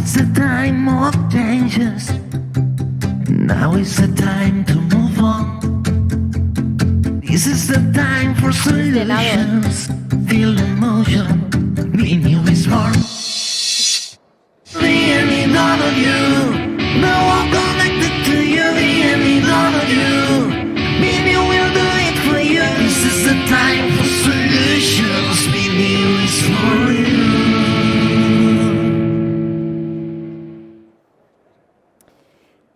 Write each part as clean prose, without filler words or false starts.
it's a time of changes. Now is the time to move on. This is the time for solutions. Feel the motion. Be new is born. The any none of you. No one connected to you. The any none of you. Be new will do it for you. This is the time for solutions. Be new is for you.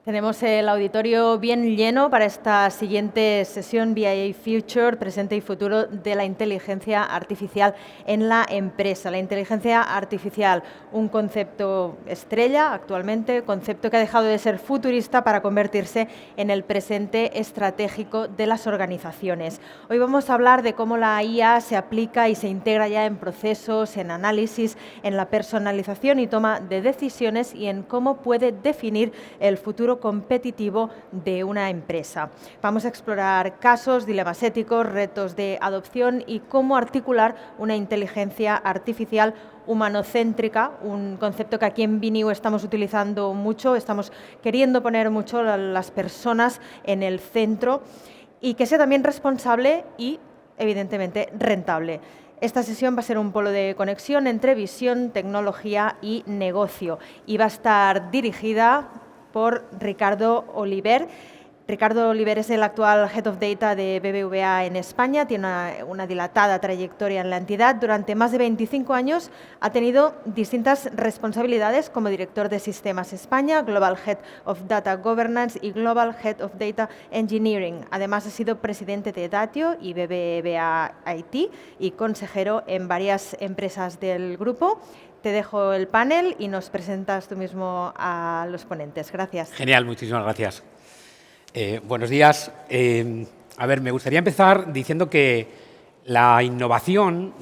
Tenemos el auditorio bien lleno para esta siguiente sesión BIA Future, presente y futuro de la inteligencia artificial en la empresa. La inteligencia artificial, un concepto estrella actualmente, concepto que ha dejado de ser futurista para convertirse en el presente estratégico de las organizaciones. Hoy vamos a hablar de cómo la IA se aplica y se integra ya en procesos, en análisis, en la personalización y toma de decisiones y en cómo puede definir el futuro competitivo de una empresa. Vamos a explorar casos, dilemas éticos, retos de adopción y cómo articular una inteligencia artificial humanocéntrica, un concepto que aquí en BNew estamos utilizando mucho, estamos queriendo poner mucho a las personas en el centro y que sea también responsable y, evidentemente, rentable. Esta sesión va a ser un polo de conexión entre visión, tecnología y negocio y va a estar dirigida por Ricardo Oliver. Ricardo Oliver es el actual Head of Data de BBVA en España, tiene una dilatada trayectoria en la entidad. Durante más de 25 años ha tenido distintas responsabilidades como director de Sistemas España, Global Head of Data Governance y Global Head of Data Engineering. Además ha sido presidente de Datio y BBVA IT y consejero en varias empresas del grupo. Te dejo el panel y nos presentas tú mismo a los ponentes. Gracias. Genial, muchísimas gracias. Buenos días. A ver, me gustaría empezar diciendo que la innovación,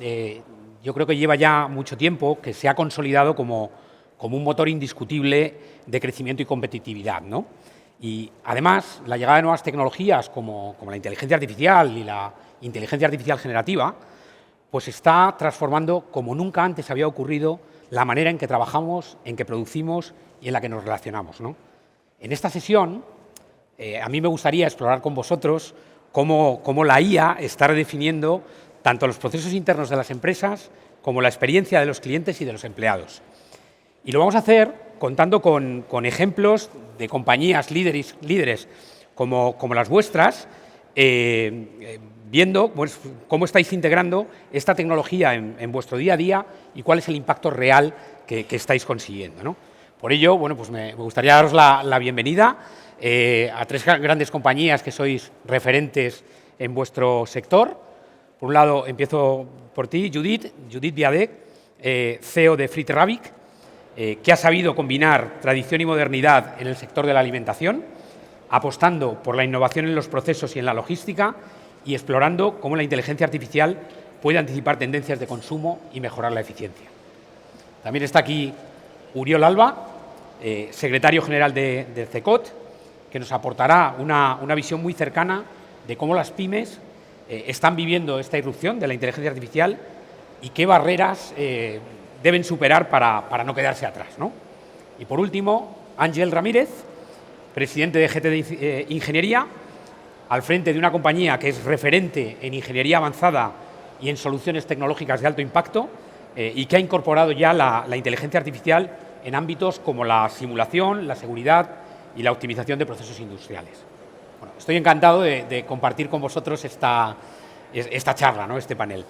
yo creo que lleva ya mucho tiempo, que se ha consolidado como un motor indiscutible de crecimiento y competitividad, ¿no? Y además, la llegada de nuevas tecnologías como la inteligencia artificial y la inteligencia artificial generativa, pues está transformando como nunca antes había ocurrido la manera en que trabajamos, en que producimos y en la que nos relacionamos, ¿no? En esta sesión, a mí me gustaría explorar con vosotros cómo la IA está redefiniendo tanto los procesos internos de las empresas como la experiencia de los clientes y de los empleados. Y lo vamos a hacer contando con ejemplos de compañías líderes como las vuestras, viendo pues, cómo estáis integrando esta tecnología en vuestro día a día y cuál es el impacto real que estáis consiguiendo, ¿no? Por ello, bueno, pues me gustaría daros la bienvenida a tres grandes compañías que sois referentes en vuestro sector. Por un lado, empiezo por ti, Judith Viadec, CEO de Frites Rabbit, que ha sabido combinar tradición y modernidad en el sector de la alimentación, apostando por la innovación en los procesos y en la logística y explorando cómo la inteligencia artificial puede anticipar tendencias de consumo y mejorar la eficiencia. También está aquí Uriol Alba, secretario general de CECOT, que nos aportará una visión muy cercana de cómo las pymes están viviendo esta irrupción de la inteligencia artificial y qué barreras deben superar para no quedarse atrás, ¿no? Y por último, Ángel Ramírez, presidente de GT Ingeniería, al frente de una compañía que es referente en ingeniería avanzada y en soluciones tecnológicas de alto impacto y que ha incorporado ya la inteligencia artificial en ámbitos como la simulación, la seguridad y la optimización de procesos industriales. Bueno, estoy encantado de compartir con vosotros esta charla, ¿no? Este panel.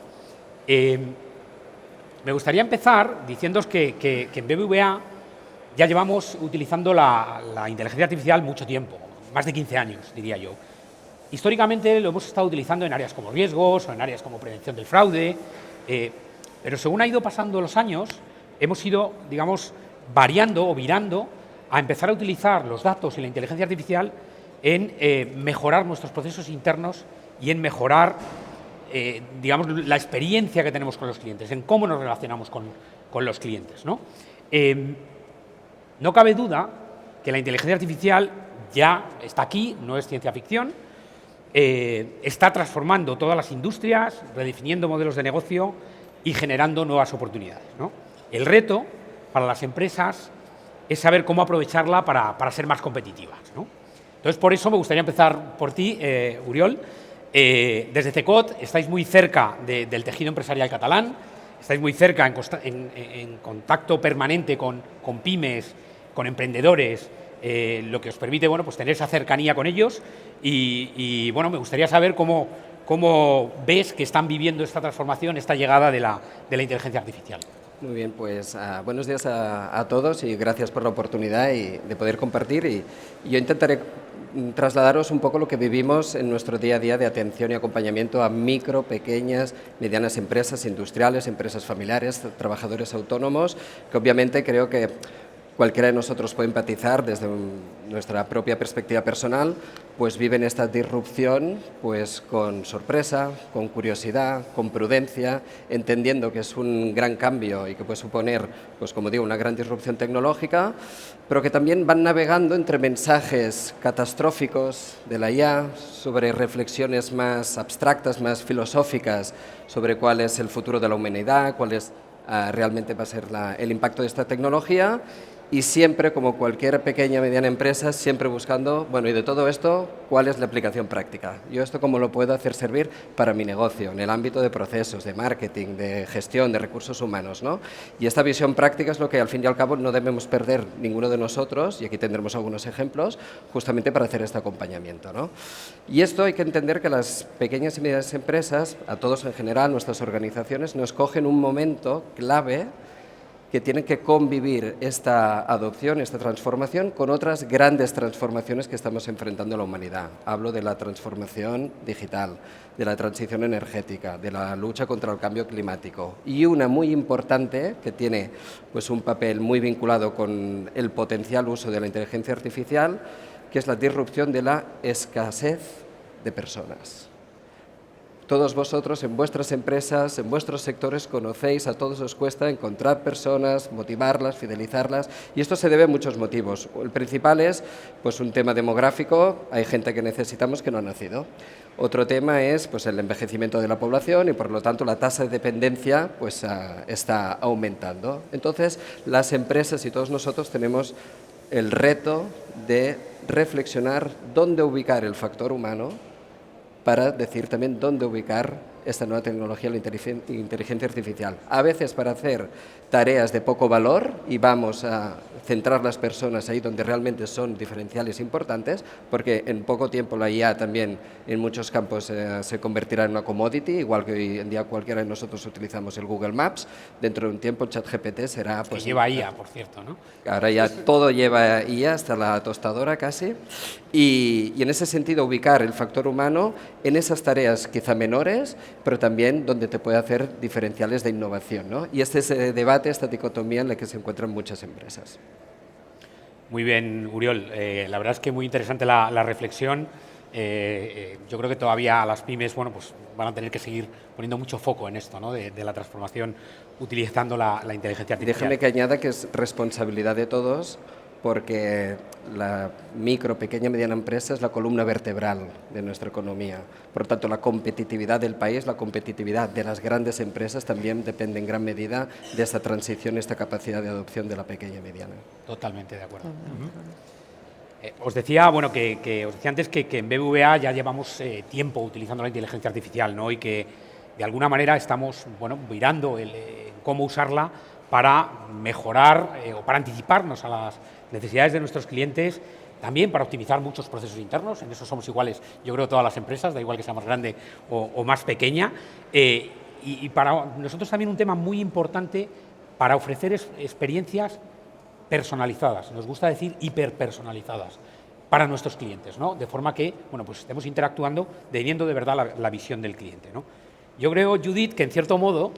Me gustaría empezar diciéndoos que en BBVA ya llevamos utilizando la inteligencia artificial mucho tiempo, más de 15 años, diría yo. Históricamente lo hemos estado utilizando en áreas como riesgos o en áreas como prevención del fraude, pero según ha ido pasando los años, hemos ido, digamos, variando o virando a empezar a utilizar los datos y la inteligencia artificial en mejorar nuestros procesos internos y en mejorar, digamos, la experiencia que tenemos con los clientes, en cómo nos relacionamos con los clientes, ¿no? No cabe duda que la inteligencia artificial ya está aquí, no es ciencia ficción, está transformando todas las industrias, redefiniendo modelos de negocio y generando nuevas oportunidades, ¿no? El reto para las empresas es saber cómo aprovecharla para ser más competitivas, ¿no? Entonces, por eso me gustaría empezar por ti, Oriol. Desde CECOT estáis muy cerca del tejido empresarial catalán, estáis muy cerca, en contacto permanente con pymes, con emprendedores, lo que os permite, bueno, pues tener esa cercanía con ellos y bueno, me gustaría saber cómo ves que están viviendo esta transformación, esta llegada de la inteligencia artificial. Muy bien, pues buenos días a todos y gracias por la oportunidad de poder compartir y yo intentaré trasladaros un poco lo que vivimos en nuestro día a día de atención y acompañamiento a micro, pequeñas, medianas empresas industriales, empresas familiares, trabajadores autónomos, que obviamente creo que cualquiera de nosotros puede empatizar desde nuestra propia perspectiva personal, pues viven esta disrupción pues con sorpresa, con curiosidad, con prudencia, entendiendo que es un gran cambio y que puede suponer, pues como digo, una gran disrupción tecnológica, pero que también van navegando entre mensajes catastróficos de la IA sobre reflexiones más abstractas, más filosóficas sobre cuál es el futuro de la humanidad, cuál es realmente va a ser el impacto de esta tecnología. Y siempre, como cualquier pequeña o mediana empresa, siempre buscando, bueno, y de todo esto, ¿cuál es la aplicación práctica? Yo esto cómo lo puedo hacer servir para mi negocio, en el ámbito de procesos, de marketing, de gestión, de recursos humanos, ¿no? Y esta visión práctica es lo que al fin y al cabo no debemos perder ninguno de nosotros, y aquí tendremos algunos ejemplos, justamente para hacer este acompañamiento, ¿no? Y esto hay que entender que las pequeñas y medianas empresas, a todos en general, nuestras organizaciones, nos cogen un momento clave que tienen que convivir esta adopción, esta transformación, con otras grandes transformaciones que estamos enfrentando a la humanidad. Hablo de la transformación digital, de la transición energética, de la lucha contra el cambio climático. Y una muy importante, que tiene pues, un papel muy vinculado con el potencial uso de la inteligencia artificial, que es la disrupción de la escasez de personas. Todos vosotros en vuestras empresas, en vuestros sectores, conocéis, a todos os cuesta encontrar personas, motivarlas, fidelizarlas, y esto se debe a muchos motivos. El principal es pues, un tema demográfico, hay gente que necesitamos que no ha nacido. Otro tema es pues, el envejecimiento de la población y, por lo tanto, la tasa de dependencia pues, está aumentando. Entonces, las empresas y todos nosotros tenemos el reto de reflexionar dónde ubicar el factor humano para decir también dónde ubicar esta nueva tecnología, la inteligencia artificial. A veces para hacer tareas de poco valor y vamos a centrar las personas ahí donde realmente son diferenciales importantes, porque en poco tiempo la IA también en muchos campos se convertirá en una commodity, igual que hoy en día cualquiera de nosotros utilizamos el Google Maps. Dentro de un tiempo el ChatGPT será... Pues, que lleva IA, por cierto, ¿no? Ahora ya todo lleva IA, hasta la tostadora casi, y en ese sentido ubicar el factor humano en esas tareas quizá menores, pero también donde te puede hacer diferenciales de innovación, ¿no? Y este es el debate, esta dicotomía en la que se encuentran muchas empresas. Muy bien, Oriol. La verdad es que muy interesante la reflexión. Yo creo que todavía las pymes, bueno, pues van a tener que seguir poniendo mucho foco en esto, ¿no? de la transformación utilizando la inteligencia artificial. Y déjame que añada que es responsabilidad de todos, porque la micro, pequeña, mediana empresa es la columna vertebral de nuestra economía. Por lo tanto, la competitividad del país, la competitividad de las grandes empresas también depende en gran medida de esta transición, esta capacidad de adopción de la pequeña y mediana. Totalmente de acuerdo. Os decía, bueno, que os decía antes que en BBVA ya llevamos tiempo utilizando la inteligencia artificial, ¿no? Y que de alguna manera estamos, bueno, mirando cómo usarla para mejorar o para anticiparnos a las necesidades de nuestros clientes, también para optimizar muchos procesos internos. En eso somos iguales, yo creo, todas las empresas, da igual que sea más grande o más pequeña. Y para nosotros también un tema muy importante para ofrecer experiencias personalizadas, nos gusta decir hiperpersonalizadas para nuestros clientes, ¿no? De forma que, bueno, pues estemos interactuando teniendo de verdad la visión del cliente, ¿no? Yo creo, Judith, que en cierto modo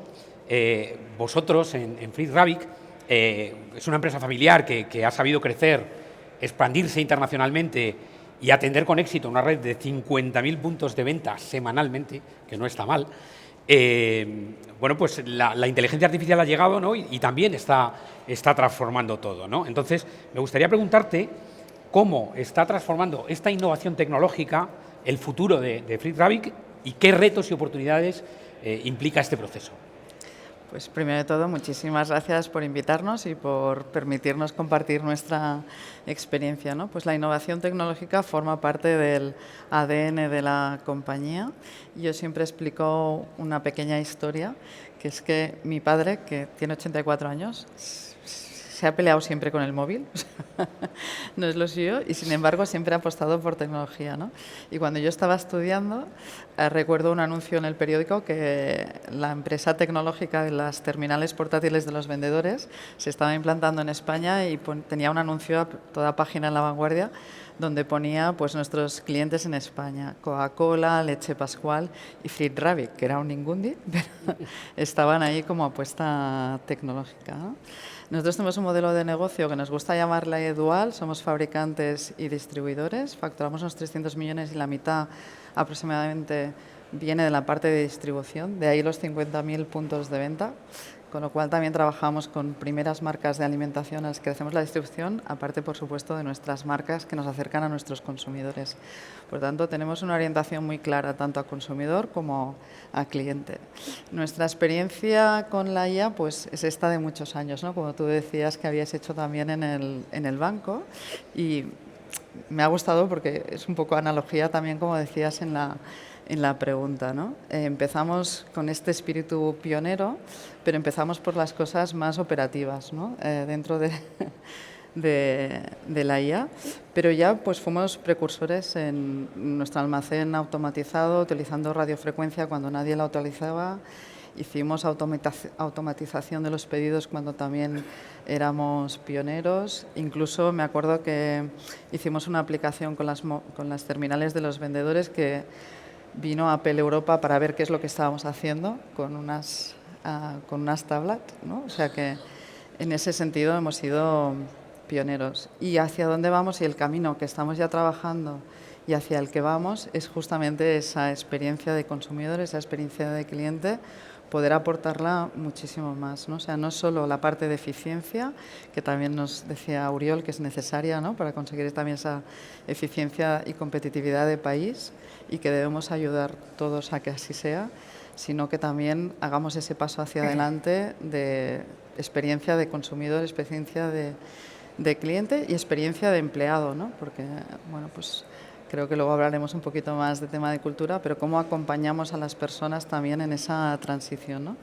vosotros en FleetRabbit es una empresa familiar que ha sabido crecer, expandirse internacionalmente y atender con éxito una red de 50.000 puntos de venta semanalmente, que no está mal. Bueno, pues la inteligencia artificial ha llegado, ¿no? y también está transformando todo, ¿no? Entonces, me gustaría preguntarte cómo está transformando esta innovación tecnológica el futuro de FleetRabbit y qué retos y oportunidades implica este proceso. Pues primero de todo, muchísimas gracias por invitarnos y por permitirnos compartir nuestra experiencia, ¿no? Pues la innovación tecnológica forma parte del ADN de la compañía. Yo siempre explico una pequeña historia, que es que mi padre, que tiene 84 años, se ha peleado siempre con el móvil, no es lo suyo, y sin embargo siempre ha apostado por tecnología, ¿no? Y cuando yo estaba estudiando, recuerdo un anuncio en el periódico que la empresa tecnológica de las terminales portátiles de los vendedores se estaba implantando en España y tenía un anuncio a toda página en La Vanguardia donde ponía pues nuestros clientes en España, Coca-Cola, Leche Pascual y Frit Rabbit, que era un ningundi, pero estaban ahí como apuesta tecnológica, ¿no? Nosotros tenemos un modelo de negocio que nos gusta llamarle dual, somos fabricantes y distribuidores, facturamos unos 300 millones y la mitad aproximadamente viene de la parte de distribución, de ahí los 50.000 puntos de venta, con lo cual también trabajamos con primeras marcas de alimentación a las que hacemos la distribución, aparte, por supuesto, de nuestras marcas que nos acercan a nuestros consumidores. Por tanto, tenemos una orientación muy clara tanto a consumidor como a cliente. Nuestra experiencia con la IA pues, es esta de muchos años, ¿no? Como tú decías que habías hecho también en el banco, y me ha gustado porque es un poco analogía también, como decías en la pregunta, ¿no? Empezamos con este espíritu pionero, pero empezamos por las cosas más operativas, ¿no? Dentro de la IA, pero ya pues fuimos precursores en nuestro almacén automatizado, utilizando radiofrecuencia cuando nadie la utilizaba. Hicimos automatización de los pedidos cuando también éramos pioneros. Incluso me acuerdo que hicimos una aplicación con las terminales de los vendedores que vino a Apple Europa para ver qué es lo que estábamos haciendo con unas tablets, ¿no? O sea que en ese sentido hemos sido pioneros. Y hacia dónde vamos y el camino que estamos ya trabajando y hacia el que vamos es justamente esa experiencia de consumidor, esa experiencia de cliente, poder aportarla muchísimo más, ¿no? O sea, no solo la parte de eficiencia, que también nos decía Oriol que es necesaria, ¿no? Para conseguir también esa eficiencia y competitividad de país, y que debemos ayudar todos a que así sea, sino que también hagamos ese paso hacia adelante de experiencia de consumidor, experiencia de cliente y experiencia de empleado, ¿no? Porque, bueno, pues creo que luego hablaremos un poquito más de tema de cultura, pero cómo acompañamos a las personas también en esa transición, ¿no?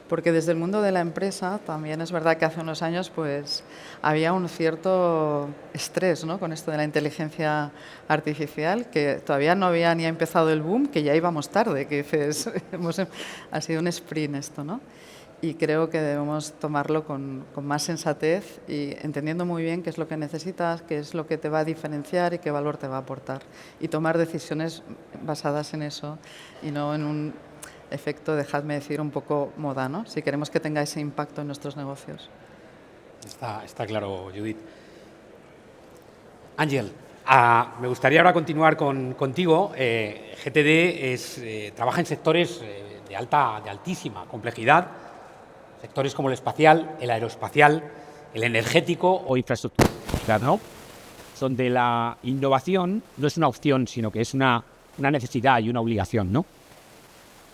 Porque desde el mundo de la empresa también es verdad que hace unos años pues había un cierto estrés, ¿no? Con esto de la inteligencia artificial, que todavía no había ni empezado el boom, que ya íbamos tarde, que dices, ha sido un sprint esto, ¿no? Y creo que debemos tomarlo con más sensatez y entendiendo muy bien qué es lo que necesitas, qué es lo que te va a diferenciar y qué valor te va a aportar. Y tomar decisiones basadas en eso y no en un efecto, dejadme decir, un poco moda, ¿no? Si queremos que tenga ese impacto en nuestros negocios. Está claro, Judith. Ángel, me gustaría ahora continuar contigo. GTD trabaja en sectores de altísima complejidad, sectores como el espacial, el aeroespacial, el energético o infraestructura, ¿no? Donde la innovación no es una opción, sino que es una necesidad y una obligación, ¿no?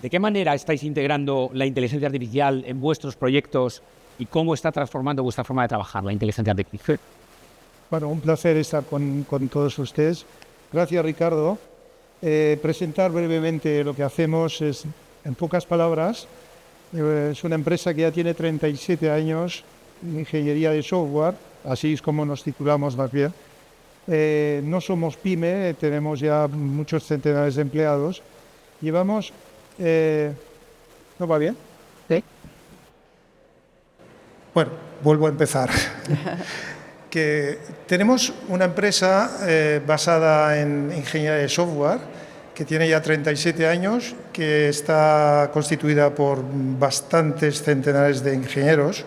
¿De qué manera estáis integrando la inteligencia artificial en vuestros proyectos y cómo está transformando vuestra forma de trabajar la inteligencia artificial? Bueno, un placer estar con todos ustedes. Gracias, Ricardo. Presentar brevemente lo que hacemos es, en pocas palabras, es una empresa que ya tiene 37 años en ingeniería de software, así es como nos titulamos más bien. No somos pyme, tenemos ya muchos centenares de empleados. Llevamos... ¿No va bien? Sí. Bueno, vuelvo a empezar. Que tenemos una empresa basada en ingeniería de software que tiene ya 37 años, que está constituida por bastantes centenares de ingenieros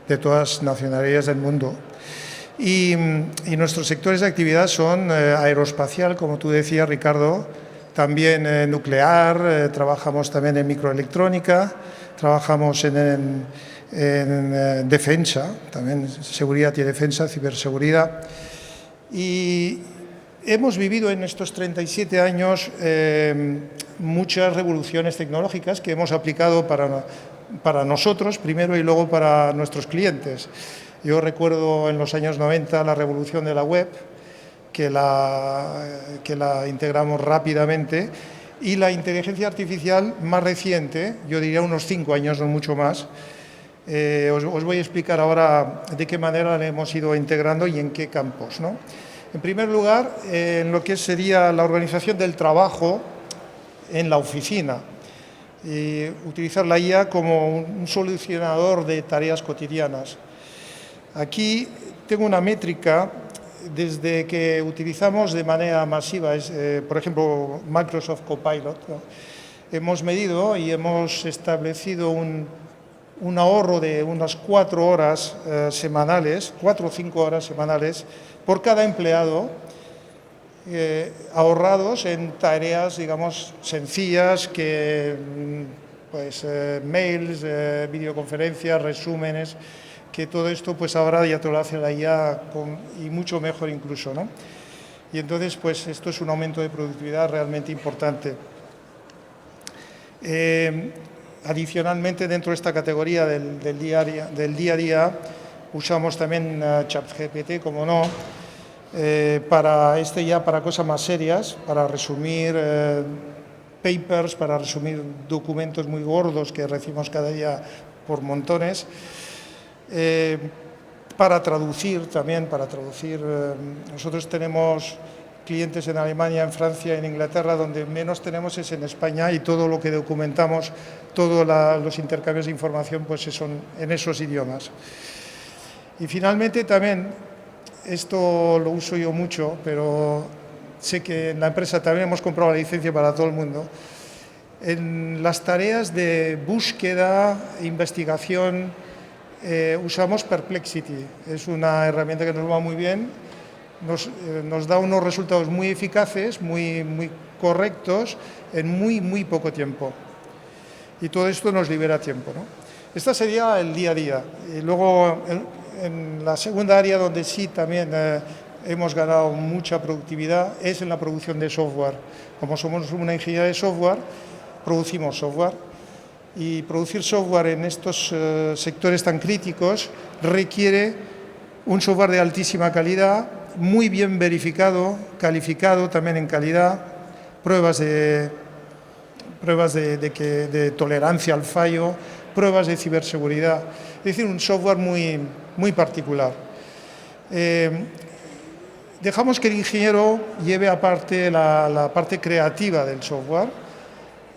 de todas nacionalidades del mundo. Y nuestros sectores de actividad son aeroespacial, como tú decías, Ricardo, también nuclear, trabajamos también en microelectrónica, trabajamos en defensa, también seguridad y defensa, ciberseguridad. Y hemos vivido en estos 37 años muchas revoluciones tecnológicas que hemos aplicado para nosotros primero y luego para nuestros clientes. Yo recuerdo en los años 90 la revolución de la web, que la integramos rápidamente, y la inteligencia artificial más reciente, yo diría unos 5 años, no mucho más. Os voy a explicar ahora de qué manera la hemos ido integrando y en qué campos, ¿no? En primer lugar, en lo que sería la organización del trabajo en la oficina, y utilizar la IA como un solucionador de tareas cotidianas. Aquí tengo una métrica desde que utilizamos de manera masiva, por ejemplo, Microsoft Copilot, ¿no? Hemos medido y hemos establecido un ahorro de unas 4 horas semanales, 4 o 5 horas semanales por cada empleado, ahorrados en tareas, digamos, sencillas, pues mails, videoconferencias, resúmenes, que todo esto pues ahora ya te lo hace la IA y mucho mejor incluso, ¿no? Y entonces pues esto es un aumento de productividad realmente importante. Adicionalmente, dentro de esta categoría del día a día, usamos también ChatGPT, como no, para cosas más serias, para resumir papers, para resumir documentos muy gordos que recibimos cada día por montones. Para traducir también, nosotros tenemos clientes en Alemania, en Francia, en Inglaterra, donde menos tenemos es en España, y todo lo que documentamos, todos los intercambios de información, pues son en esos idiomas. Y finalmente también, esto lo uso yo mucho, pero sé que en la empresa también hemos comprado la licencia para todo el mundo, en las tareas de búsqueda, investigación, usamos Perplexity. Es una herramienta que nos va muy bien, nos da unos resultados muy eficaces, muy correctos, en muy poco tiempo. Y todo esto nos libera tiempo, ¿no? Esta sería el día a día. Y luego, en la segunda área donde sí también hemos ganado mucha productividad es en la producción de software. Como somos una ingeniería de software, producimos software. Y producir software en estos sectores tan críticos requiere un software de altísima calidad, muy bien verificado, calificado también en calidad, pruebas de tolerancia al fallo, pruebas de ciberseguridad, es decir, un software muy particular. Dejamos que el ingeniero lleve aparte la parte creativa del software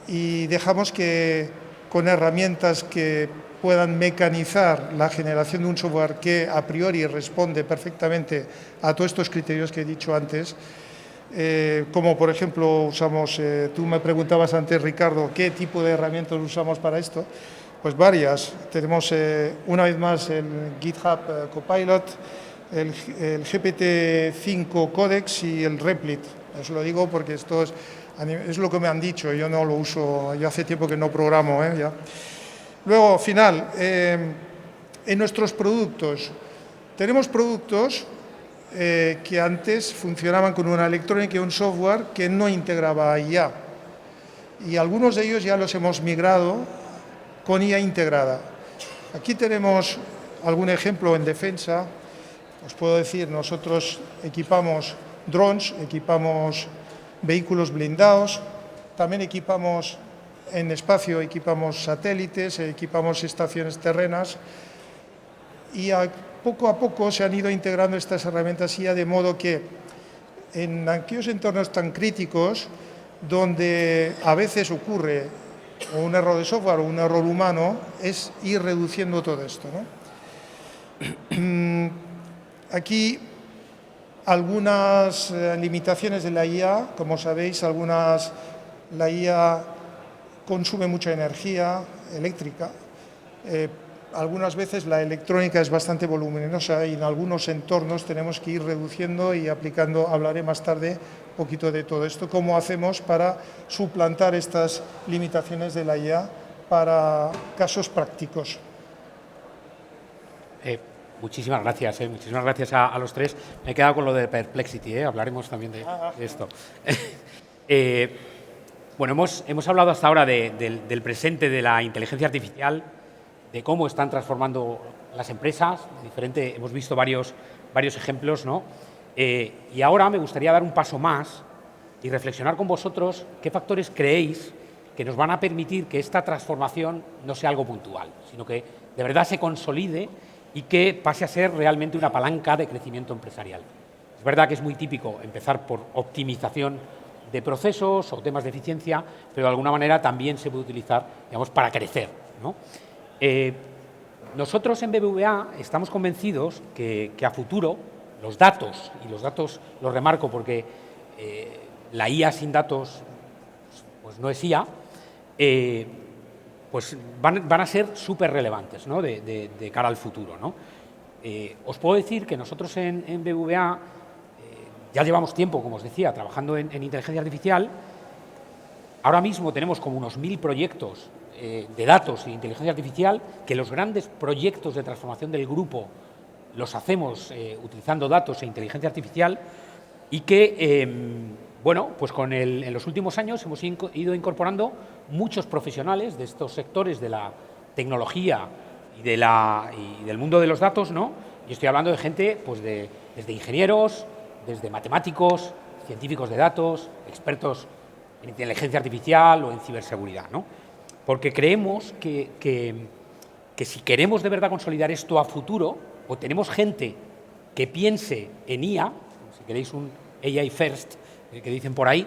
y dejamos que con herramientas que puedan mecanizar la generación de un software que a priori responde perfectamente a todos estos criterios que he dicho antes, como por ejemplo usamos, tú me preguntabas antes, Ricardo, ¿qué tipo de herramientas usamos para esto? Pues varias. Tenemos una vez más el GitHub Copilot, el GPT-5 Codex y el Replit. Os lo digo porque esto es lo que me han dicho, yo no lo uso, yo hace tiempo que no programo, ya. Luego, final, en nuestros productos, tenemos productos que antes funcionaban con una electrónica y un software que no integraba IA, y algunos de ellos ya los hemos migrado con IA integrada. Aquí tenemos algún ejemplo en defensa. Os puedo decir, nosotros equipamos drones, equipamos vehículos blindados, también equipamos en espacio, equipamos satélites, equipamos estaciones terrenas, y poco a poco se han ido integrando estas herramientas IA, de modo que en aquellos entornos tan críticos donde a veces ocurre un error de software o un error humano, es ir reduciendo todo esto, ¿no? Aquí algunas limitaciones de la IA, como sabéis, la IA consume mucha energía eléctrica, algunas veces la electrónica es bastante voluminosa y en algunos entornos tenemos que ir reduciendo y aplicando. Hablaré más tarde un poquito de todo esto, cómo hacemos para suplantar estas limitaciones de la IA para casos prácticos. Muchísimas gracias a los tres. Me he quedado con lo de Perplexity, hablaremos también de esto. Bueno, hemos hablado hasta ahora del presente de la inteligencia artificial, de cómo están transformando las empresas. Hemos visto varios ejemplos, ¿no? Y ahora me gustaría dar un paso más y reflexionar con vosotros qué factores creéis que nos van a permitir que esta transformación no sea algo puntual, sino que de verdad se consolide y que pase a ser realmente una palanca de crecimiento empresarial. Es verdad que es muy típico empezar por optimización de procesos o temas de eficiencia, pero de alguna manera también se puede utilizar, digamos, para crecer, ¿no? Nosotros en BBVA estamos convencidos que a futuro los datos, y los datos los remarco porque la IA sin datos pues no es IA, pues van a ser súper relevantes, ¿no? de cara al futuro, ¿no? Os puedo decir que nosotros en BBVA ya llevamos tiempo, como os decía, trabajando en inteligencia artificial. Ahora mismo tenemos como unos 1000 proyectos de datos e inteligencia artificial, que los grandes proyectos de transformación del grupo los hacemos utilizando datos e inteligencia artificial, y que, bueno, pues en los últimos años hemos ido incorporando muchos profesionales de estos sectores de la tecnología y del mundo de los datos, ¿no? Y estoy hablando de gente pues desde ingenieros, desde matemáticos, científicos de datos, expertos en inteligencia artificial o en ciberseguridad, ¿no? Porque creemos que si queremos de verdad consolidar esto a futuro, o tenemos gente que piense en IA, si queréis un AI first, que dicen por ahí,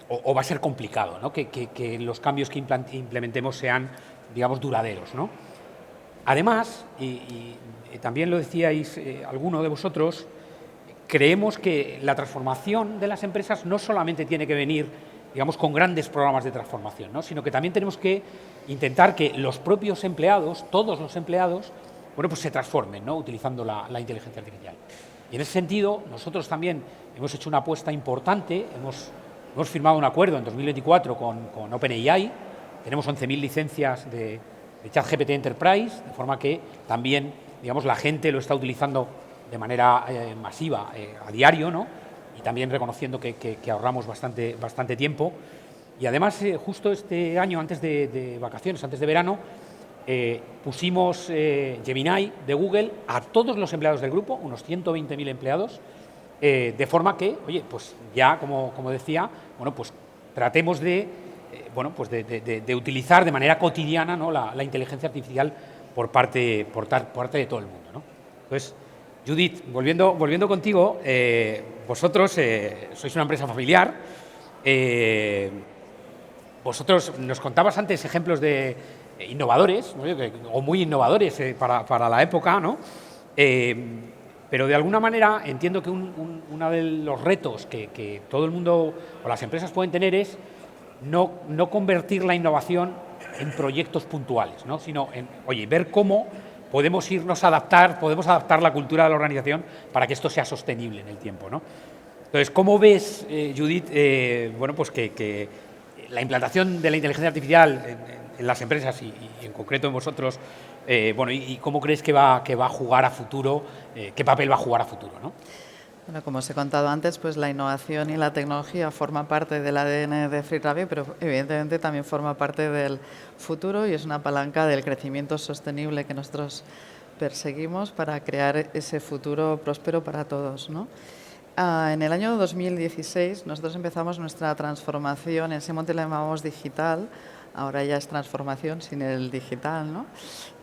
o va a ser complicado, ¿no? Que los cambios que implementemos sean, digamos, duraderos, ¿no? Además, y también lo decíais alguno de vosotros, creemos que la transformación de las empresas no solamente tiene que venir, digamos, con grandes programas de transformación, ¿no? Sino que también tenemos que intentar que los propios empleados, todos los empleados, bueno, pues se transformen, ¿no? Utilizando la inteligencia artificial. Y en ese sentido, nosotros también hemos hecho una apuesta importante, hemos firmado un acuerdo en 2024 con OpenAI, tenemos 11.000 licencias de ChatGPT Enterprise, de forma que también, digamos, la gente lo está utilizando de manera masiva a diario, ¿no? Y también reconociendo que ahorramos bastante tiempo. Y además, justo este año, antes de vacaciones, antes de verano, pusimos Gemini de Google a todos los empleados del grupo, unos 120.000 empleados, de forma que, oye, pues ya, como decía, bueno, pues tratemos de utilizar de manera cotidiana, ¿no? la inteligencia artificial por parte de todo el mundo, ¿no? Entonces, Judith, volviendo contigo, vosotros sois una empresa familiar. Vosotros nos contabas antes ejemplos de innovadores, ¿no? O muy innovadores para la época, ¿no? Pero de alguna manera entiendo que uno de los retos que todo el mundo o las empresas pueden tener es no convertir la innovación en proyectos puntuales, ¿no? Sino en, oye, ver cómo podemos podemos adaptar la cultura de la organización para que esto sea sostenible en el tiempo, ¿no? Entonces, ¿cómo ves, Judith, bueno, pues que la implantación de la inteligencia artificial en las empresas y en concreto en vosotros, bueno, y cómo crees que va a jugar a futuro, qué papel va a jugar a futuro, ¿no? Bueno, como os he contado antes, pues la innovación y la tecnología forma parte del ADN de FreeRabbit, pero evidentemente también forma parte del futuro y es una palanca del crecimiento sostenible que nosotros perseguimos para crear ese futuro próspero para todos, ¿no? En el año 2016 nosotros empezamos nuestra transformación, en ese momento le llamamos digital, ahora ya es transformación sin el digital, ¿no?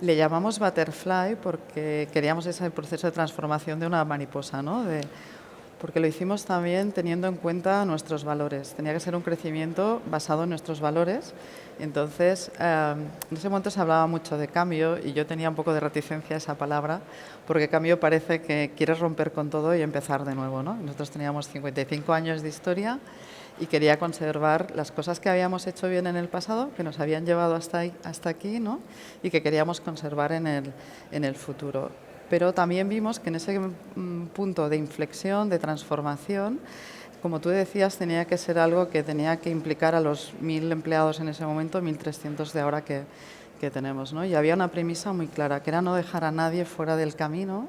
Le llamamos Butterfly porque queríamos ese proceso de transformación de una mariposa, ¿no? Porque lo hicimos también teniendo en cuenta nuestros valores. Tenía que ser un crecimiento basado en nuestros valores. Entonces, en ese momento se hablaba mucho de cambio y yo tenía un poco de reticencia a esa palabra, porque cambio parece que quieres romper con todo y empezar de nuevo, ¿no? Nosotros teníamos 55 años de historia y quería conservar las cosas que habíamos hecho bien en el pasado, que nos habían llevado hasta aquí, ¿no? Y que queríamos conservar en el futuro. Pero también vimos que en ese punto de inflexión, de transformación, como tú decías, tenía que ser algo que tenía que implicar a los 1.000 empleados en ese momento, 1.300 de ahora que tenemos, ¿no? Y había una premisa muy clara, que era no dejar a nadie fuera del camino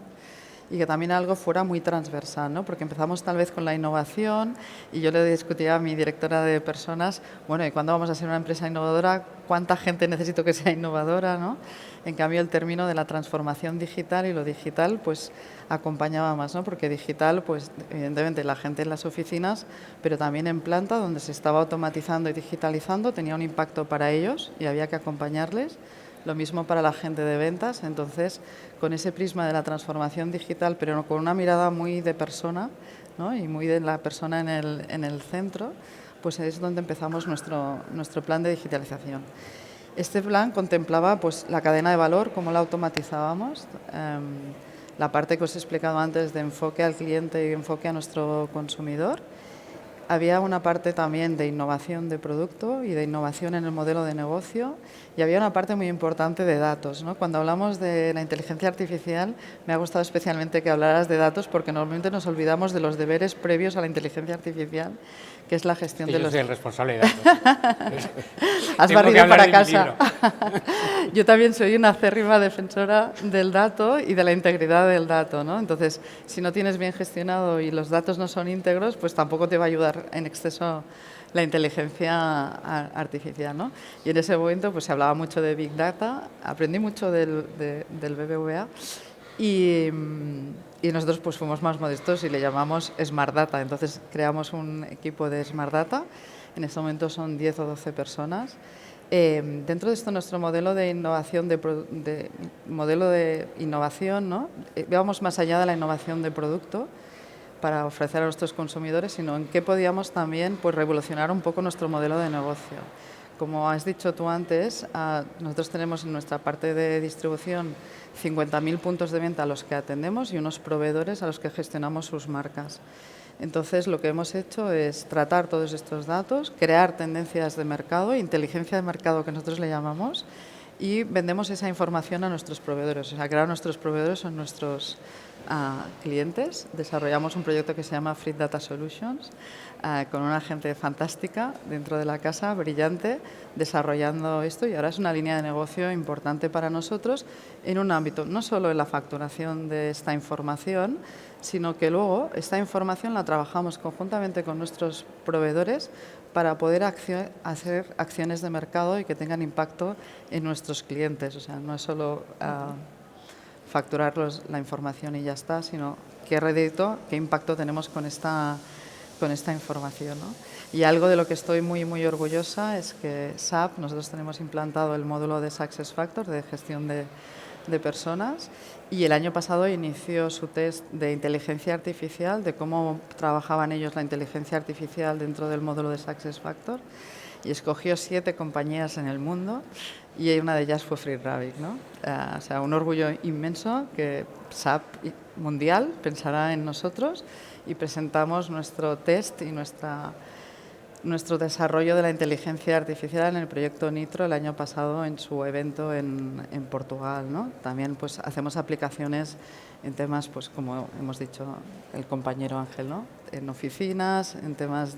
y que también algo fuera muy transversal, ¿no? Porque empezamos tal vez con la innovación y yo le discutía a mi directora de personas, bueno, ¿y cuándo vamos a ser una empresa innovadora? ¿Cuánta gente necesito que sea innovadora, ¿no? En cambio, el término de la transformación digital y lo digital, pues acompañaba más, ¿no? Porque digital, pues evidentemente la gente en las oficinas, pero también en planta, donde se estaba automatizando y digitalizando, tenía un impacto para ellos y había que acompañarles. Lo mismo para la gente de ventas, entonces con ese prisma de la transformación digital, pero con una mirada muy de persona, ¿no? Y muy de la persona en el centro, pues es donde empezamos nuestro plan de digitalización. Este plan contemplaba pues, la cadena de valor, cómo la automatizábamos, la parte que os he explicado antes de enfoque al cliente y enfoque a nuestro consumidor. Había una parte también de innovación de producto y de innovación en el modelo de negocio y había una parte muy importante de datos, ¿no? Cuando hablamos de la inteligencia artificial me ha gustado especialmente que hablaras de datos porque normalmente nos olvidamos de los deberes previos a la inteligencia artificial, que es la gestión de yo los... soy el responsable de datos. Has Tengo que barrido hablar para de mi casa. libro. Yo también soy una acérrima defensora del dato y de la integridad del dato, ¿no? Entonces, si no tienes bien gestionado y los datos no son íntegros, pues tampoco te va a ayudar en exceso la inteligencia artificial, ¿no? Y en ese momento pues se hablaba mucho de Big Data, aprendí mucho del BBVA y nosotros pues fuimos más modestos y le llamamos Smart Data. Entonces creamos un equipo de Smart Data, en este momento son 10 o 12 personas. Dentro de esto nuestro modelo de innovación, ¿no? Íbamos más allá de la innovación de producto para ofrecer a nuestros consumidores, sino en qué podíamos también pues, revolucionar un poco nuestro modelo de negocio. Como has dicho tú antes, nosotros tenemos en nuestra parte de distribución 50.000 puntos de venta a los que atendemos y unos proveedores a los que gestionamos sus marcas. Entonces, lo que hemos hecho es tratar todos estos datos, crear tendencias de mercado, inteligencia de mercado que nosotros le llamamos, y vendemos esa información a nuestros proveedores. O sea, crear nuestros proveedores son nuestros clientes. Desarrollamos un proyecto que se llama Free Data Solutions, con una gente fantástica dentro de la casa, brillante, desarrollando esto, y ahora es una línea de negocio importante para nosotros en un ámbito, no solo en la facturación de esta información, sino que luego esta información la trabajamos conjuntamente con nuestros proveedores para poder hacer acciones de mercado y que tengan impacto en nuestros clientes. O sea, no es solo facturar la información y ya está, sino qué rédito, qué impacto tenemos con esta información, ¿no? Y algo de lo que estoy muy, muy orgullosa es que SAP, nosotros tenemos implantado el módulo de SuccessFactors, de gestión de personas, y el año pasado inició su test de inteligencia artificial, de cómo trabajaban ellos la inteligencia artificial dentro del módulo de SuccessFactors, y escogió 7 compañías en el mundo y una de ellas fue Free Rabbit, ¿no? O sea, un orgullo inmenso que SAP mundial pensará en nosotros y presentamos nuestro test y nuestro desarrollo de la inteligencia artificial en el proyecto Nitro el año pasado en su evento en Portugal, ¿no? También pues hacemos aplicaciones en temas, pues como hemos dicho el compañero Ángel, ¿no? En oficinas, en temas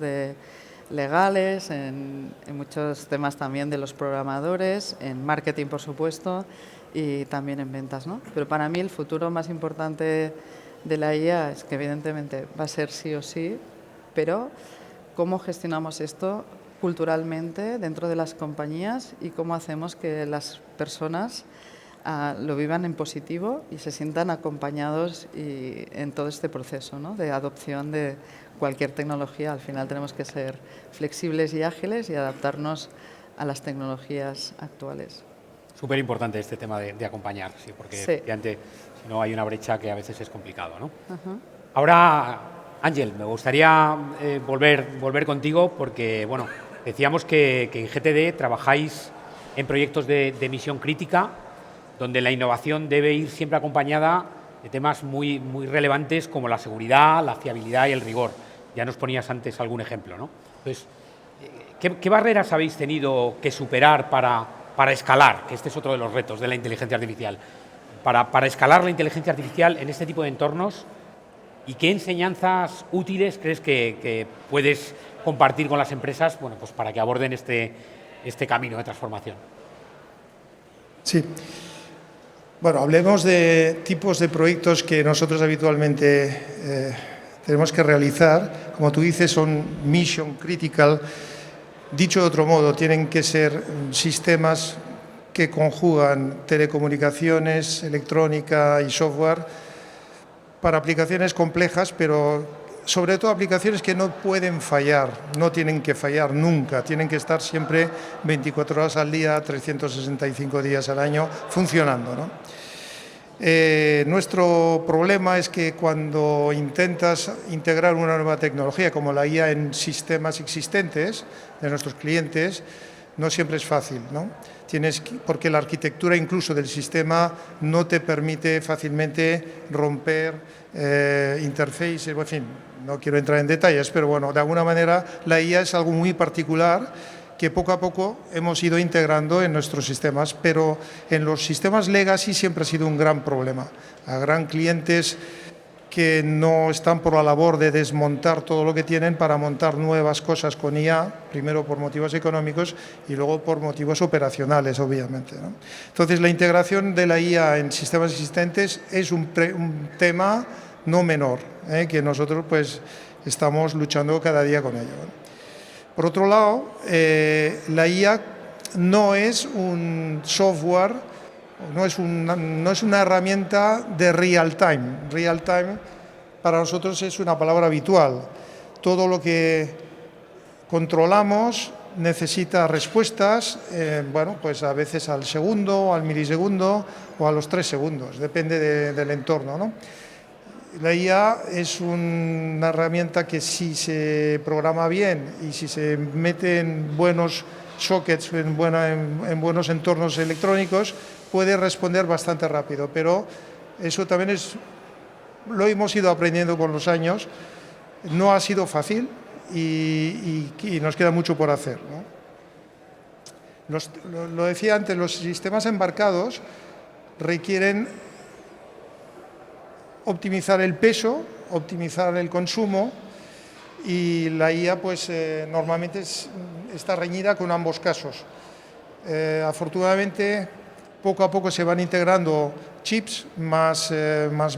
legales, en muchos temas también de los programadores, en marketing por supuesto y también en ventas, ¿no? Pero para mí el futuro más importante de la IA es que evidentemente va a ser sí o sí, pero cómo gestionamos esto culturalmente dentro de las compañías y cómo hacemos que las personas lo vivan en positivo y se sientan acompañados en todo este proceso, ¿no? De adopción de cualquier tecnología. Al final tenemos que ser flexibles y ágiles y adaptarnos a las tecnologías actuales. Súper importante este tema de acompañar, sí, porque efectivamente si no hay una brecha que a veces es complicado, ¿no? Ahora, Ángel, me gustaría volver contigo porque, bueno, decíamos que en GTD trabajáis en proyectos de misión crítica, donde la innovación debe ir siempre acompañada de temas muy, muy relevantes como la seguridad, la fiabilidad y el rigor. Ya nos ponías antes algún ejemplo, ¿no? Entonces, ¿qué barreras habéis tenido que superar para escalar? Que este es otro de los retos de la inteligencia artificial. Para escalar la inteligencia artificial en este tipo de entornos, ¿y qué enseñanzas útiles crees que puedes compartir con las empresas, bueno, pues para que aborden este camino de transformación? Sí. Bueno, hablemos de tipos de proyectos que nosotros habitualmente tenemos que realizar. Como tú dices, son mission critical. Dicho de otro modo, tienen que ser sistemas que conjugan telecomunicaciones, electrónica y software para aplicaciones complejas, pero sobre todo aplicaciones que no pueden fallar, no tienen que fallar nunca, tienen que estar siempre 24 horas al día, 365 días al año funcionando, ¿no? Nuestro problema es que cuando intentas integrar una nueva tecnología como la IA en sistemas existentes de nuestros clientes, no siempre es fácil, ¿no? Porque la arquitectura incluso del sistema no te permite fácilmente romper interfaces, en fin, no quiero entrar en detalles, pero bueno, de alguna manera la IA es algo muy particular que poco a poco hemos ido integrando en nuestros sistemas, pero en los sistemas legacy siempre ha sido un gran problema. Habrán clientes que no están por la labor de desmontar todo lo que tienen para montar nuevas cosas con IA, primero por motivos económicos y luego por motivos operacionales, obviamente, ¿no? Entonces, la integración de la IA en sistemas existentes es un tema no menor, que nosotros pues estamos luchando cada día con ello, ¿no? Por otro lado, la IA no es un software, no es una herramienta de real time. Real time para nosotros es una palabra habitual. Todo lo que controlamos necesita respuestas, bueno, pues a veces al segundo, al milisegundo o a los 3 segundos, depende del entorno, ¿no? La IA es una herramienta que si se programa bien y si se mete en buenos sockets, en buenos entornos electrónicos, puede responder bastante rápido, pero eso también lo hemos ido aprendiendo con los años, no ha sido fácil y nos queda mucho por hacer, ¿no? Lo decía antes, los sistemas embarcados requieren optimizar el peso, optimizar el consumo, y la IA pues normalmente está reñida con ambos casos. Afortunadamente, poco a poco se van integrando chips más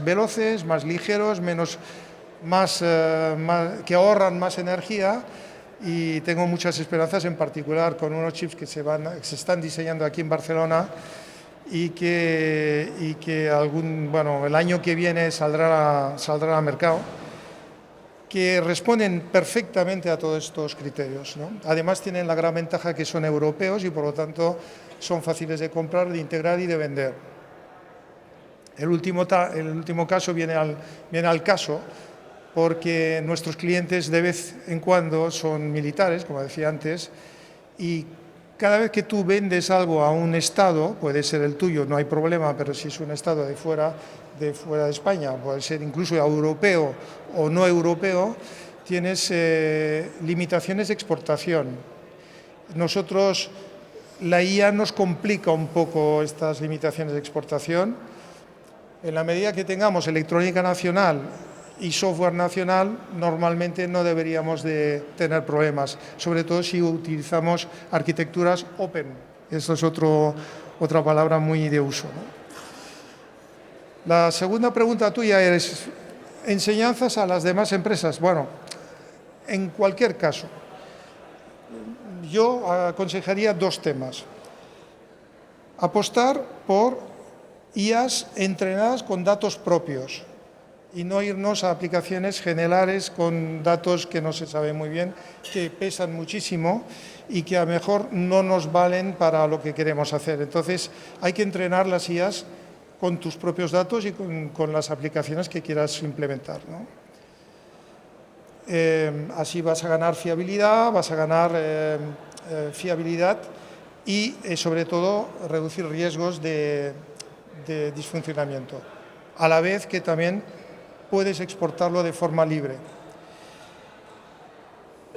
veloces, más ligeros, que ahorran más energía, y tengo muchas esperanzas, en particular con unos chips que se están diseñando aquí en Barcelona y que el año que viene saldrá al mercado, que responden perfectamente a todos estos criterios, ¿no? Además tienen la gran ventaja que son europeos y por lo tanto son fáciles de comprar, de integrar y de vender. El último caso viene al caso porque nuestros clientes de vez en cuando son militares, como decía antes, y cada vez que tú vendes algo a un Estado, puede ser el tuyo, no hay problema, pero si es un Estado de fuera de España, puede ser incluso europeo o no europeo, tienes limitaciones de exportación. Nosotros, la IA nos complica un poco estas limitaciones de exportación. En la medida que tengamos electrónica nacional y software nacional, normalmente no deberíamos de tener problemas, sobre todo si utilizamos arquitecturas open. Eso es otra palabra muy de uso, ¿no? La segunda pregunta tuya es enseñanzas a las demás empresas. Bueno, en cualquier caso, yo aconsejaría 2 temas. Apostar por IAs entrenadas con datos propios y no irnos a aplicaciones generales con datos que no se sabe muy bien, que pesan muchísimo y que a lo mejor no nos valen para lo que queremos hacer. Entonces, hay que entrenar las IAs con tus propios datos y con las aplicaciones que quieras implementar, ¿no? Así vas a ganar fiabilidad, y, sobre todo, reducir riesgos de disfuncionamiento, a la vez que también puedes exportarlo de forma libre.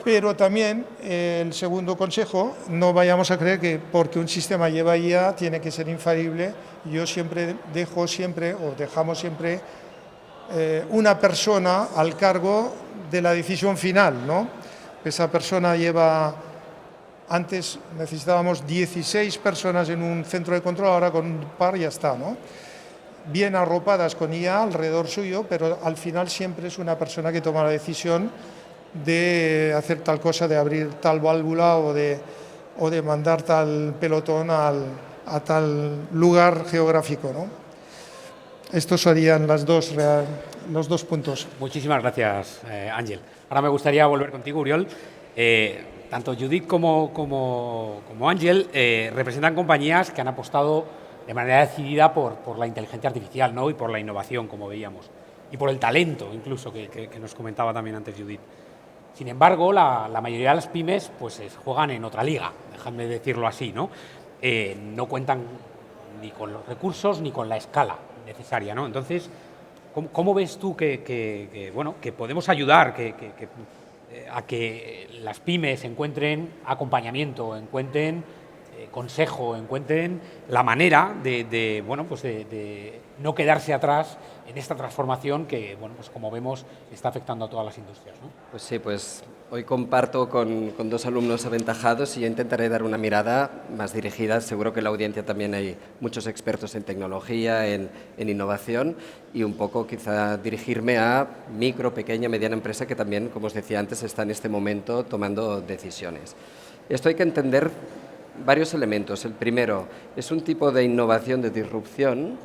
Pero también, el segundo consejo, no vayamos a creer que porque un sistema lleva IA tiene que ser infalible. Yo dejamos siempre una persona al cargo de la decisión final, ¿no? Esa persona antes necesitábamos 16 personas en un centro de control, ahora con un par ya está, ¿no? bien arropadas con IA alrededor suyo, pero al final siempre es una persona que toma la decisión de hacer tal cosa, de abrir tal válvula o de mandar tal pelotón a tal lugar geográfico, ¿no? Estos serían los dos puntos. Muchísimas gracias, Ángel. Ahora me gustaría volver contigo, Uriol. Tanto Judith como Ángel representan compañías que han apostado de manera decidida por la inteligencia artificial, ¿no? Y por la innovación, como veíamos, y por el talento, incluso, que nos comentaba también antes Judith. Sin embargo, la mayoría de las pymes pues, juegan en otra liga, déjame decirlo así, ¿no? No cuentan ni con los recursos ni con la escala necesaria, ¿no? Entonces, ¿cómo ves tú que podemos ayudar a que las pymes encuentren acompañamiento, encuentren consejo, encuentren la manera de no quedarse atrás en esta transformación que, bueno, pues como vemos, está afectando a todas las industrias, ¿no? Pues sí, pues hoy comparto con dos alumnos aventajados y yo intentaré dar una mirada más dirigida. Seguro que en la audiencia también hay muchos expertos en tecnología, en innovación, y un poco quizá dirigirme a micro, pequeña, mediana empresa que también, como os decía antes, está en este momento tomando decisiones. Esto hay que entender varios elementos. El primero es un tipo de innovación, de disrupción.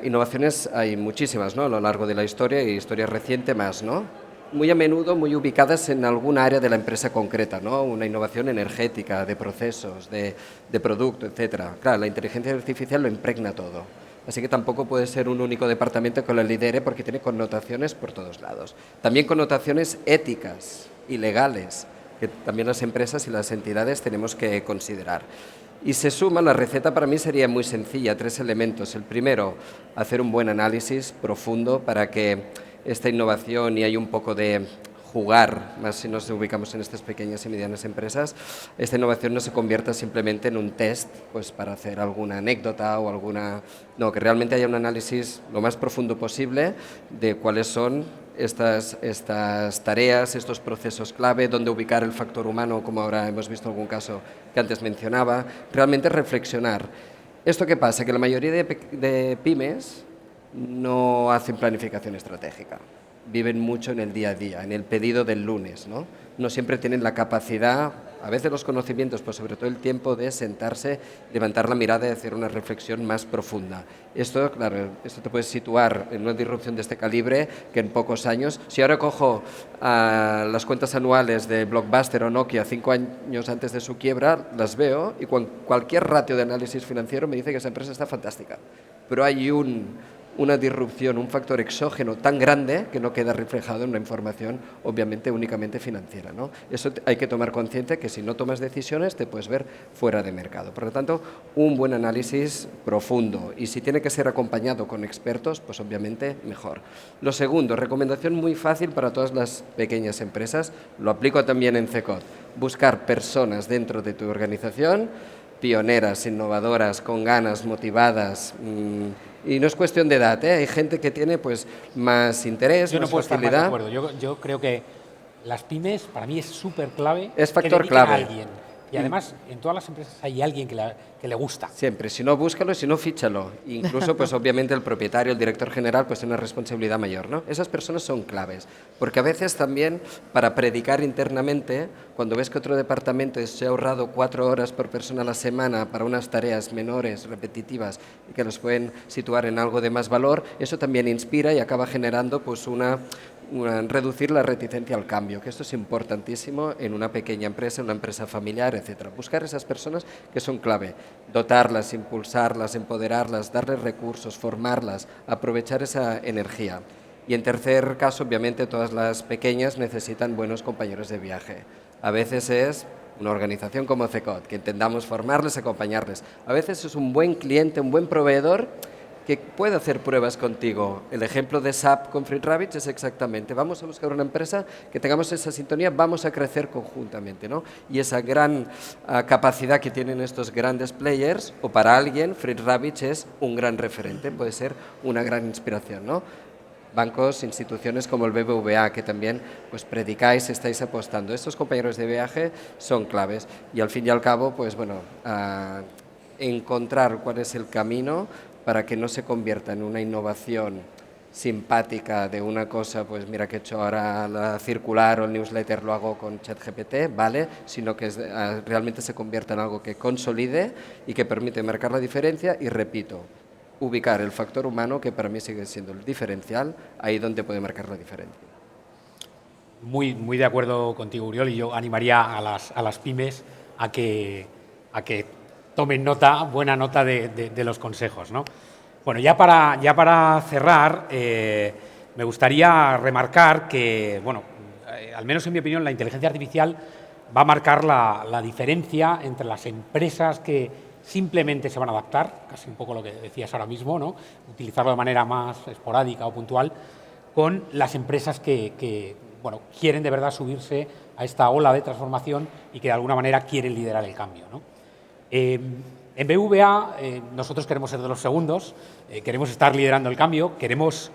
Innovaciones hay muchísimas, ¿no?, a lo largo de la historia y historia reciente más, ¿no? Muy a menudo muy ubicadas en alguna área de la empresa concreta, ¿no? Una innovación energética, de procesos, de producto, etcétera. Claro, la inteligencia artificial lo impregna todo. Así que tampoco puede ser un único departamento que lo lidere porque tiene connotaciones por todos lados. También connotaciones éticas y legales, que también las empresas y las entidades tenemos que considerar. Y se suma, la receta para mí sería muy sencilla, 3 elementos. El primero, hacer un buen análisis profundo para que esta innovación y hay un poco de jugar, más si nos ubicamos en estas pequeñas y medianas empresas, esta innovación no se convierta simplemente en un test pues para hacer alguna anécdota o alguna... No, que realmente haya un análisis lo más profundo posible de cuáles son estas tareas, estos procesos clave, dónde ubicar el factor humano, como ahora hemos visto algún caso que antes mencionaba, realmente reflexionar. ¿Esto qué pasa? Que la mayoría de pymes no hacen planificación estratégica. Viven mucho en el día a día, en el pedido del lunes, ¿no? No siempre tienen la capacidad, a veces los conocimientos, pues sobre todo el tiempo de sentarse, levantar la mirada y hacer una reflexión más profunda. Esto, claro, esto te puede situar en una disrupción de este calibre que en pocos años, si ahora cojo las cuentas anuales de Blockbuster o Nokia 5 años antes de su quiebra, las veo y cualquier ratio de análisis financiero me dice que esa empresa está fantástica. Pero hay una disrupción, un factor exógeno tan grande que no queda reflejado en una información obviamente únicamente financiera, ¿no? Eso hay que tomar conciencia que si no tomas decisiones te puedes ver fuera de mercado. Por lo tanto, un buen análisis profundo y si tiene que ser acompañado con expertos, pues obviamente mejor. Lo segundo, recomendación muy fácil para todas las pequeñas empresas, lo aplico también en CECOT, buscar personas dentro de tu organización pioneras, innovadoras, con ganas, motivadas. Y no es cuestión de edad, ¿eh? Hay gente que tiene pues más interés, yo más no puedo facilidad. estar más de acuerdo. Yo creo que las pymes, para mí, es súper clave. Es factor que dediquen clave. A alguien. Y además, en todas las empresas hay alguien que le gusta. Siempre, si no, búscalo, si no, fíchalo. Incluso, pues obviamente, el propietario, el director general, pues tiene una responsabilidad mayor, ¿no? Esas personas son claves, porque a veces también, para predicar internamente, cuando ves que otro departamento se ha ahorrado 4 horas por persona a la semana para unas tareas menores, repetitivas, y que los pueden situar en algo de más valor, eso también inspira y acaba generando, pues, reducir la reticencia al cambio, que esto es importantísimo en una pequeña empresa, en una empresa familiar, etcétera. Buscar esas personas que son clave, dotarlas, impulsarlas, empoderarlas, darles recursos, formarlas, aprovechar esa energía. Y en tercer caso, obviamente, todas las pequeñas necesitan buenos compañeros de viaje. A veces es una organización como CECOT, que intentamos formarles, acompañarles. A veces es un buen cliente, un buen proveedor, que puede hacer pruebas contigo. El ejemplo de SAP con FreeRabbit es exactamente, vamos a buscar una empresa que tengamos esa sintonía, vamos a crecer conjuntamente, ¿no? Y esa gran capacidad que tienen estos grandes players, o para alguien, FreeRabbit es un gran referente, puede ser una gran inspiración, ¿no? Bancos, instituciones como el BBVA, que también pues predicáis, estáis apostando. Estos compañeros de viaje son claves y al fin y al cabo, pues bueno, encontrar cuál es el camino para que no se convierta en una innovación simpática de una cosa, pues mira que he hecho ahora la circular o el newsletter lo hago con ChatGPT, ¿vale? Sino que realmente se convierta en algo que consolide y que permite marcar la diferencia y, repito, ubicar el factor humano, que para mí sigue siendo el diferencial, ahí donde puede marcar la diferencia. Muy de acuerdo contigo, Uriol, y yo animaría a las pymes a que tomen buena nota de los consejos, ¿no? Bueno, ya para cerrar, me gustaría remarcar que, bueno, al menos en mi opinión, la inteligencia artificial va a marcar la diferencia entre las empresas que simplemente se van a adaptar, casi un poco lo que decías ahora mismo, ¿no? Utilizarlo de manera más esporádica o puntual, con las empresas que bueno, quieren de verdad subirse a esta ola de transformación y que de alguna manera quieren liderar el cambio, ¿no? En BVA nosotros queremos ser de los segundos, queremos estar liderando el cambio, queremos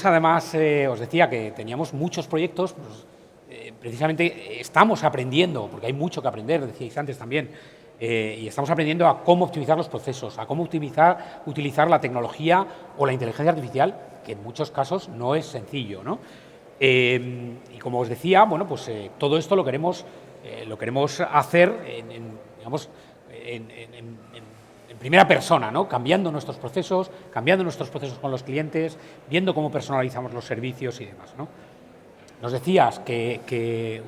además, os decía que teníamos muchos proyectos, pues, precisamente estamos aprendiendo, porque hay mucho que aprender, decíais antes también, y estamos aprendiendo a cómo optimizar los procesos, a cómo utilizar la tecnología o la inteligencia artificial, que en muchos casos no es sencillo, ¿no? Y como os decía, bueno, pues todo esto lo queremos hacer en primera persona, ¿no? Cambiando nuestros procesos con los clientes, viendo cómo personalizamos los servicios y demás, ¿no? Nos decías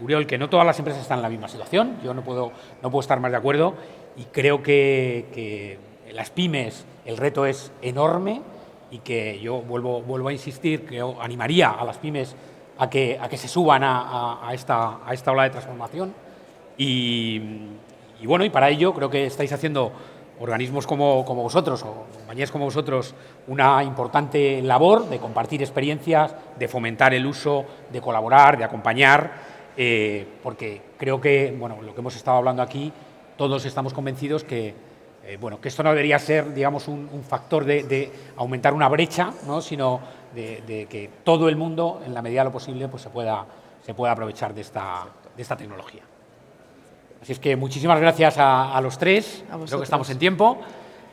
Uriol, que no todas las empresas están en la misma situación. Yo no puedo estar más de acuerdo, y creo que las pymes, el reto es enorme, y que yo vuelvo a insistir que yo animaría a las pymes a que se suban a esta ola de transformación. Y bueno, y para ello creo que estáis haciendo, organismos como vosotros o compañías como vosotros, una importante labor de compartir experiencias, de fomentar el uso, de colaborar, de acompañar, porque creo que, bueno, lo que hemos estado hablando aquí, todos estamos convencidos que esto no debería ser, digamos, un factor de aumentar una brecha, ¿no? Sino de que todo el mundo, en la medida de lo posible, pues se pueda aprovechar de esta tecnología. Así es que muchísimas gracias a los tres. Creo que estamos en tiempo.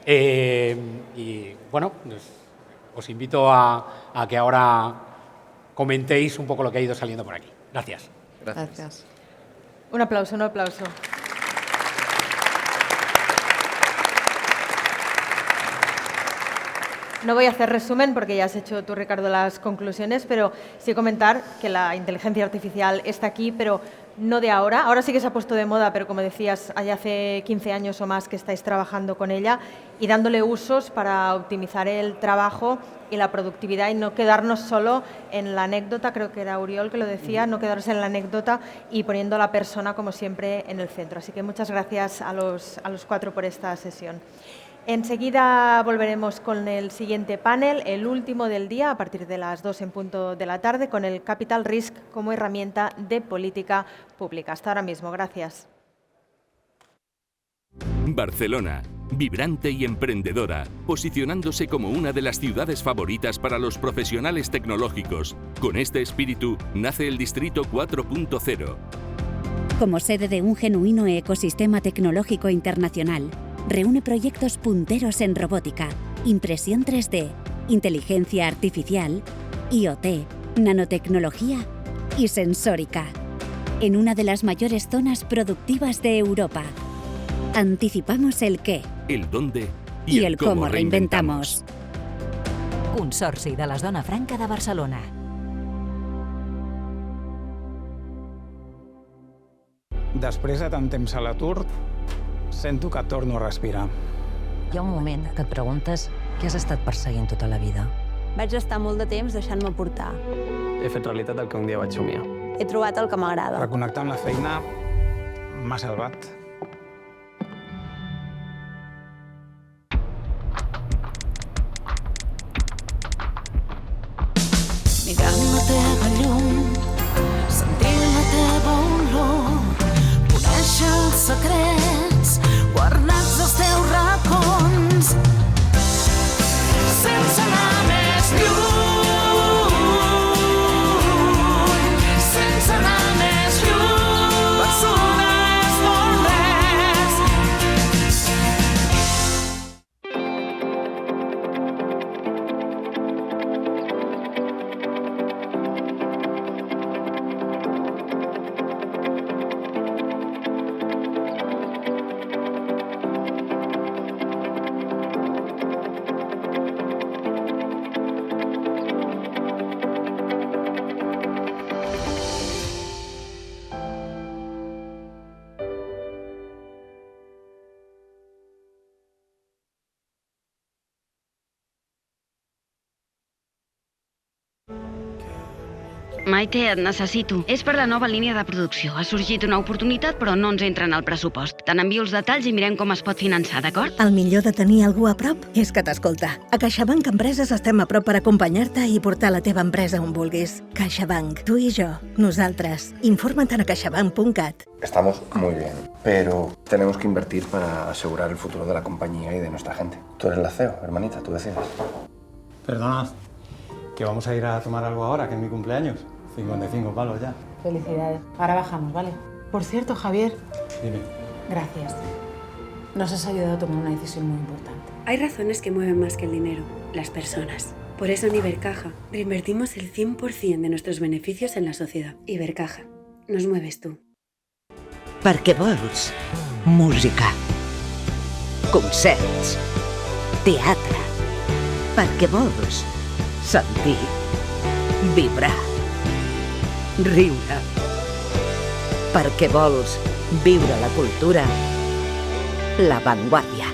Y bueno, os invito a que ahora comentéis un poco lo que ha ido saliendo por aquí. Gracias. Gracias. Un aplauso. No voy a hacer resumen porque ya has hecho tú, Ricardo, las conclusiones, pero sí comentar que la inteligencia artificial está aquí, pero no de ahora. Ahora sí que se ha puesto de moda, pero como decías, hay hace 15 años o más que estáis trabajando con ella y dándole usos para optimizar el trabajo y la productividad, y no quedarnos solo en la anécdota, creo que era Uriol que lo decía, no quedarse en la anécdota y poniendo a la persona, como siempre, en el centro. Así que muchas gracias a los cuatro por esta sesión. Enseguida volveremos con el siguiente panel, el último del día, a partir de las 2 en punto de la tarde, con el Capital Risk como herramienta de política pública. Hasta ahora mismo. Gracias. Barcelona, vibrante y emprendedora, posicionándose como una de las ciudades favoritas para los profesionales tecnológicos. Con este espíritu nace el Distrito 4.0. Como sede de un genuino ecosistema tecnológico internacional, reúne proyectos punteros en robótica, impresión 3D, inteligencia artificial, IoT, nanotecnología y sensórica, en una de las mayores zonas productivas de Europa. Anticipamos el qué, el dónde y el cómo reinventamos. Consorci de la Zona Franca de Barcelona. Després de tant temps a l'atur, sento que torno a respirar. Hi ha un moment que et preguntes què has estat perseguint tota la vida. Vaig estar molt de temps deixant-me portar. He fet realitat el que un dia vaig somiar. He trobat el que m'agrada. Reconnectar amb la feina m'ha salvat. Mirant la teva llum, sentint la teva olor, conèixer els secrets guardats als teus racons, sense anar més lluny, sense anar més lluny. Barcelona és molt més. Maite, et necessito. És per la nova línia de producció. Ha sorgit una oportunitat, però no ens entra en el pressupost. Te n'envio els detalls i mirem com es pot finançar, d'acord? El millor de tenir algú a prop és que t'escolta. A CaixaBank Empreses estem a prop per acompanyar-te i portar la teva empresa on vulguis. CaixaBank, tu i jo, nosaltres. Informa't a caixabank.cat. Estamos muy bien, pero tenemos que invertir para asegurar el futuro de la compañía y de nuestra gente. Tú eres la CEO, hermanita, tú decides. Perdonad, que vamos a ir a tomar algo ahora, que es mi cumpleaños. 55 palos ya. Felicidades. Ahora bajamos, ¿vale? Por cierto, Javier. Dime. Gracias. Nos has ayudado a tomar una decisión muy importante. Hay razones que mueven más que el dinero, las personas. Por eso en Ibercaja reinvertimos el 100% de nuestros beneficios en la sociedad. Ibercaja, nos mueves tú. Perquè vols música, concerts, teatre. Perquè vols sentir, vibrar, riure. Perquè vols viure la cultura, La Vanguardia.